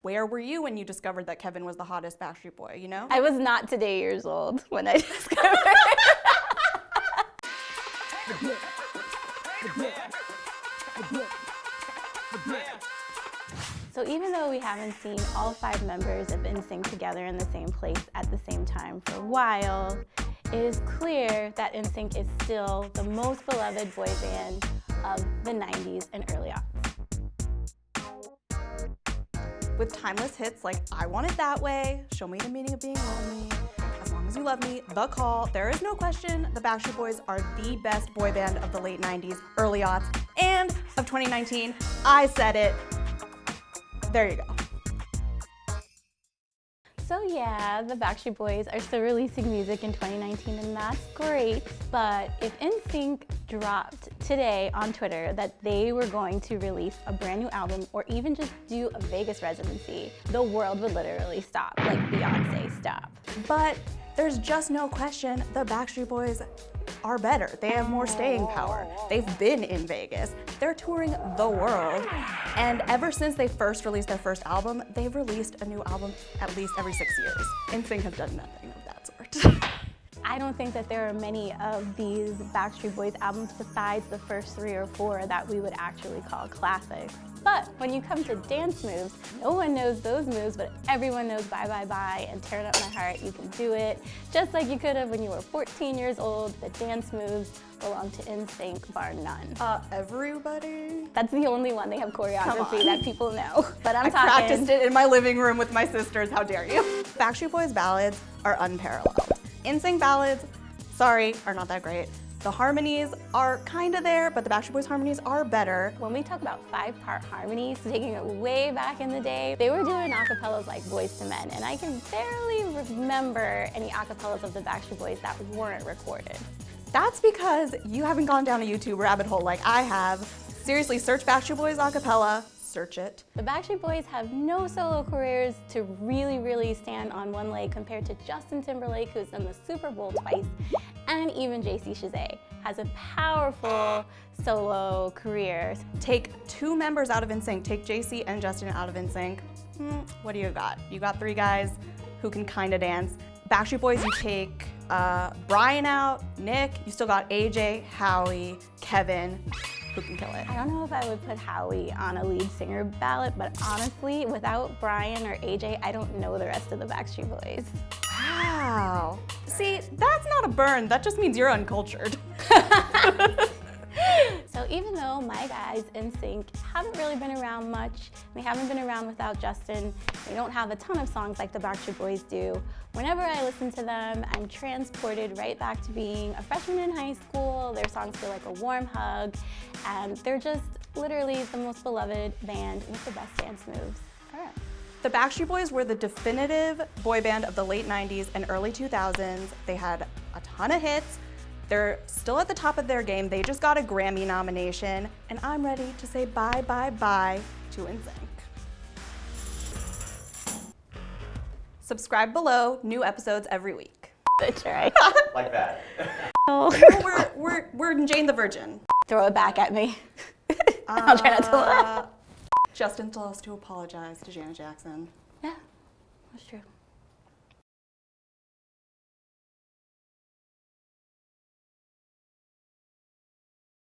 Where were you when you discovered that Kevin was the hottest Backstreet Boy, you know? I was not today years old when I discovered. So even though we haven't seen all 5 members of NSYNC together in the same place at the same time for a while, it is clear that NSYNC is still the most beloved boy band of the 90s and early aughts. With timeless hits like I Want It That Way, Show Me the Meaning of Being Lonely, As Long as You Love Me, The Call, there is no question the Backstreet Boys are the best boy band of the late 90s, early aughts, and of 2019. I said it. There you go. So yeah, the Backstreet Boys are still releasing music in 2019 and that's great, but if NSYNC dropped today on Twitter that they were going to release a brand new album or even just do a Vegas residency, the world would literally stop, like Beyonce stop. But there's just no question the Backstreet Boys are better. They have more staying power. They've been in Vegas. They're touring the world. And ever since they first released their first album, they've released a new album at least every 6 years. NSYNC has done nothing of that sort. I don't think that there are many of these Backstreet Boys albums besides the first 3 or 4 that we would actually call classics. But when you come to dance moves, no one knows those moves, but everyone knows Bye Bye Bye and Tear It Up My Heart. You can do it just like you could have when you were 14 years old. The dance moves belong to NSYNC, bar none. Everybody? That's the only one. They have choreography that people know. But I practiced it in my living room with my sisters. How dare you? Backstreet Boys ballads are unparalleled. NSYNC ballads, sorry, are not that great. The harmonies are kind of there, but the Backstreet Boys harmonies are better. When we talk about 5-part harmonies, taking it way back in the day, they were doing acapellas like Boyz II Men, and I can barely remember any acapellas of the Backstreet Boys that weren't recorded. That's because you haven't gone down a YouTube rabbit hole like I have. Seriously, search Backstreet Boys acapella. Search it. The Backstreet Boys have no solo careers to really stand on one leg compared to Justin Timberlake, who's done the Super Bowl twice, and even JC Chasez has a powerful solo career. Take 2 members out of NSYNC, take JC and Justin out of NSYNC. What do you got? You got 3 guys who can kind of dance. Backstreet Boys, you take Brian out, Nick, you still got AJ, Howie, Kevin. Who can kill it? I don't know if I would put Howie on a lead singer ballot, but honestly, without Brian or AJ, I don't know the rest of the Backstreet Boys. Wow. See, that's not a burn. That just means you're uncultured. So even though my guys NSYNC haven't really been around much, they haven't been around without Justin, they don't have a ton of songs like the Backstreet Boys do, whenever I listen to them, I'm transported right back to being a freshman in high school. Their songs feel like a warm hug, and they're just literally the most beloved band with the best dance moves. All right. The Backstreet Boys were the definitive boy band of the late 90s and early 2000s. They had a ton of hits. They're still at the top of their game. They just got a Grammy nomination, and I'm ready to say bye, bye, bye to NSYNC. Subscribe below, new episodes every week. That's right. Like that. We're Jane the Virgin. Throw it back at me. I'll try not to laugh. Justin still has to apologize to Janet Jackson. Yeah, that's true.